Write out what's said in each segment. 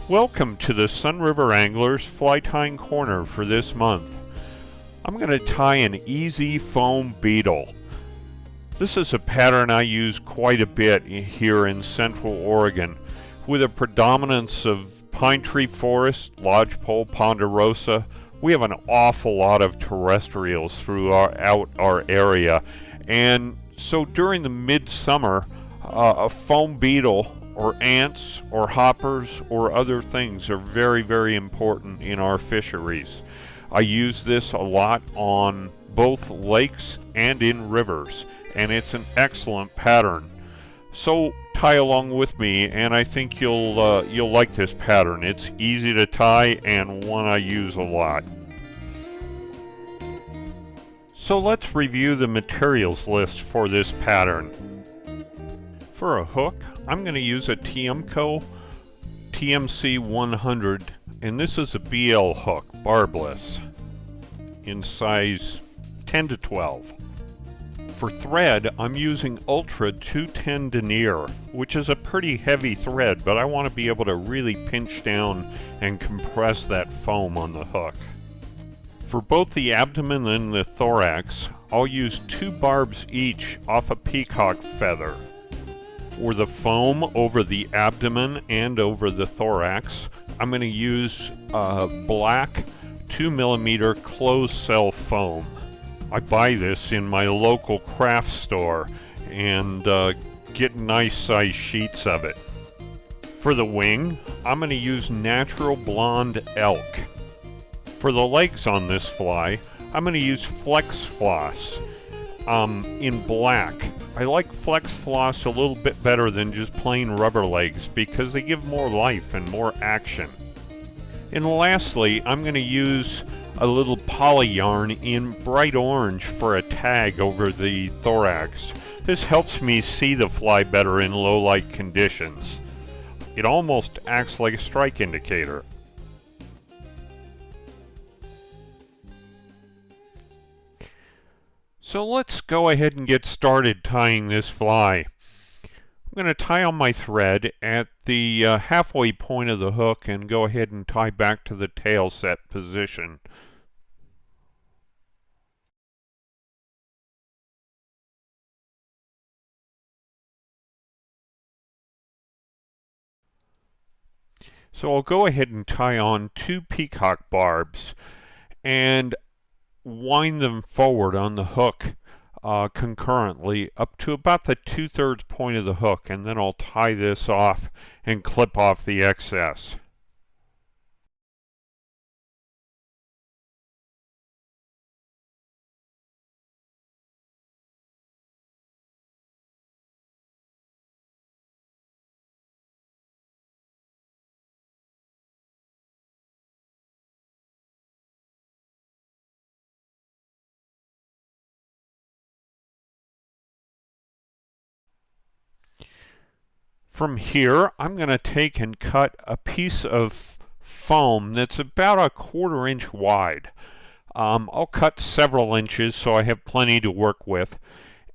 Welcome to the Sun River Anglers Fly Tying Corner for this month. I'm going to tie an EZ Foam Beetle. This is a pattern I use quite a bit here in Central Oregon, with a predominance of pine tree forest, lodgepole, ponderosa. We have an awful lot of terrestrials throughout our area, and so during the midsummer, a foam beetle or ants or hoppers or other things are very, very important in our fisheries. I use this a lot on both lakes and in rivers, and it's an excellent pattern. So tie along with me, and I think you'll like this pattern. It's easy to tie and one I use a lot. So let's review the materials list for this pattern. For a hook, I'm going to use a TMCO TMC 100, and this is a BL hook, barbless, in size 10 to 12. For thread, I'm using Ultra 210 denier, which is a pretty heavy thread, but I want to be able to really pinch down and compress that foam on the hook. For both the abdomen and the thorax, I'll use 2 barbs each off a peacock feather. For the foam over the abdomen and over the thorax, I'm going to use black 2mm closed cell foam. I buy this in my local craft store and get nice size sheets of it. For the wing, I'm going to use natural blonde elk. For the legs on this fly, I'm going to use flex floss in black. I like flex floss a little bit better than just plain rubber legs because they give more life and more action. And lastly, I'm going to use a little poly yarn in bright orange for a tag over the thorax. This helps me see the fly better in low light conditions. It almost acts like a strike indicator. So let's go ahead and get started tying this fly. I'm going to tie on my thread at the halfway point of the hook and go ahead and tie back to the tail set position. So I'll go ahead and tie on 2 peacock barbs and wind them forward on the hook concurrently up to about the 2/3 point of the hook, and then I'll tie this off and clip off the excess. From here, I'm going to take and cut a piece of foam that's about a 1/4 inch wide. I'll cut several inches so I have plenty to work with.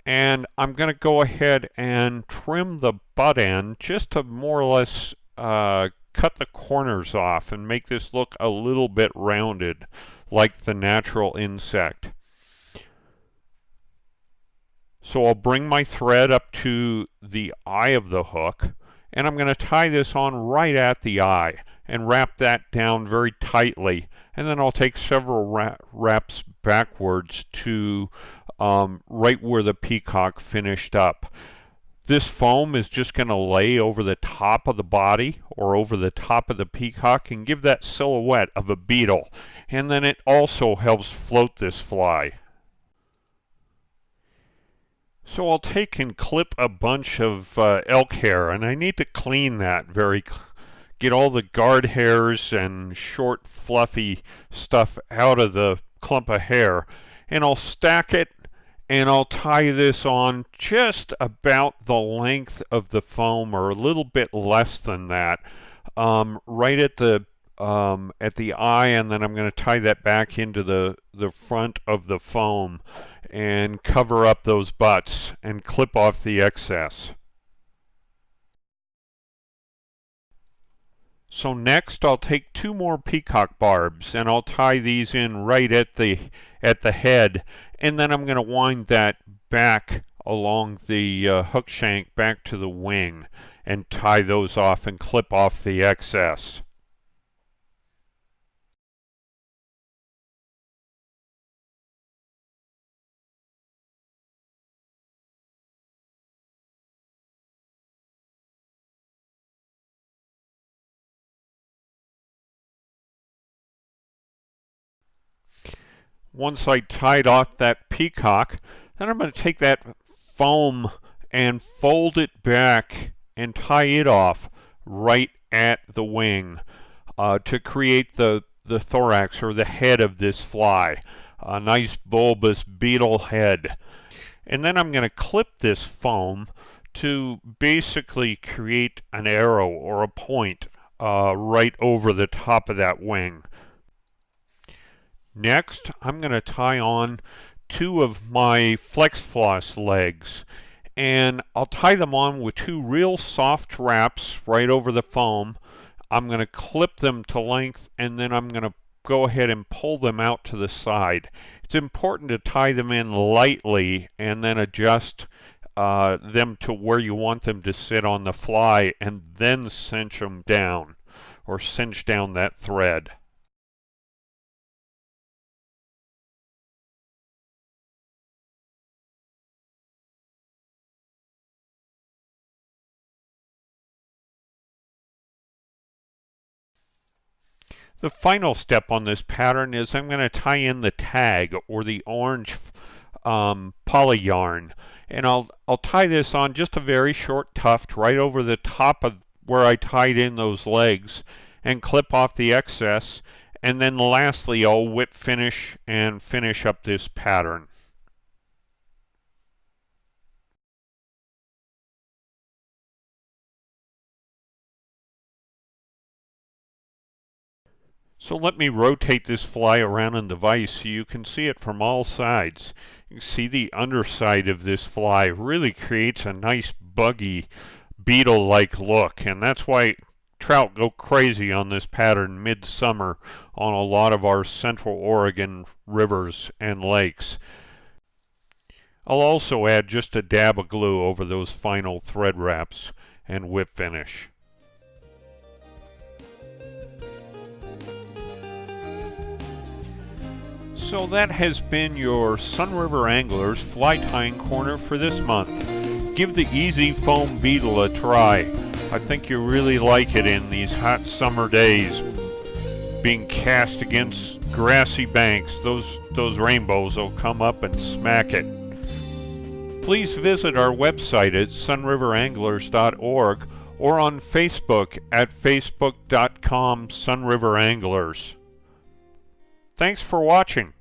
And I'm going to go ahead and trim the butt end just to more or less cut the corners off and make this look a little bit rounded like the natural insect. So I'll bring my thread up to the eye of the hook, and I'm going to tie this on right at the eye and wrap that down very tightly, and then I'll take several wraps backwards to right where the peacock finished up. This foam is just going to lay over the top of the body or over the top of the peacock and give that silhouette of a beetle, and then it also helps float this fly. So I'll take and clip a bunch of elk hair, and I need to clean that get all the guard hairs and short fluffy stuff out of the clump of hair, and I'll stack it, and I'll tie this on just about the length of the foam or a little bit less than that, right at the eye, and then I'm going to tie that back into the front of the foam and cover up those butts and clip off the excess. So next I'll take 2 more peacock barbs and I'll tie these in right at the head, and then I'm going to wind that back along the hook shank back to the wing and tie those off and clip off the excess. Once I tied off that peacock, then I'm going to take that foam and fold it back and tie it off right at the wing to create the thorax or the head of this fly. A nice bulbous beetle head. And then I'm going to clip this foam to basically create an arrow or a point right over the top of that wing. Next, I'm going to tie on 2 of my flex floss legs, and I'll tie them on with 2 real soft wraps right over the foam. I'm going to clip them to length, and then I'm going to go ahead and pull them out to the side. It's important to tie them in lightly and then adjust them to where you want them to sit on the fly, and then cinch them down or cinch down that thread. The final step on this pattern is I'm going to tie in the tag or the orange poly yarn, and I'll tie this on just a very short tuft right over the top of where I tied in those legs and clip off the excess, and then lastly I'll whip finish and finish up this pattern. So let me rotate this fly around in the vise so you can see it from all sides. You can see the underside of this fly really creates a nice buggy beetle-like look, and that's why trout go crazy on this pattern midsummer on a lot of our Central Oregon rivers and lakes. I'll also add just a dab of glue over those final thread wraps and whip finish. So that has been your Sunriver Anglers Fly Tying Corner for this month. Give the EZ Foam Beetle a try. I think you really like it in these hot summer days. Being cast against grassy banks, those rainbows will come up and smack it. Please visit our website at sunriveranglers.org or on Facebook at facebook.com/sunriveranglers. Thanks for watching.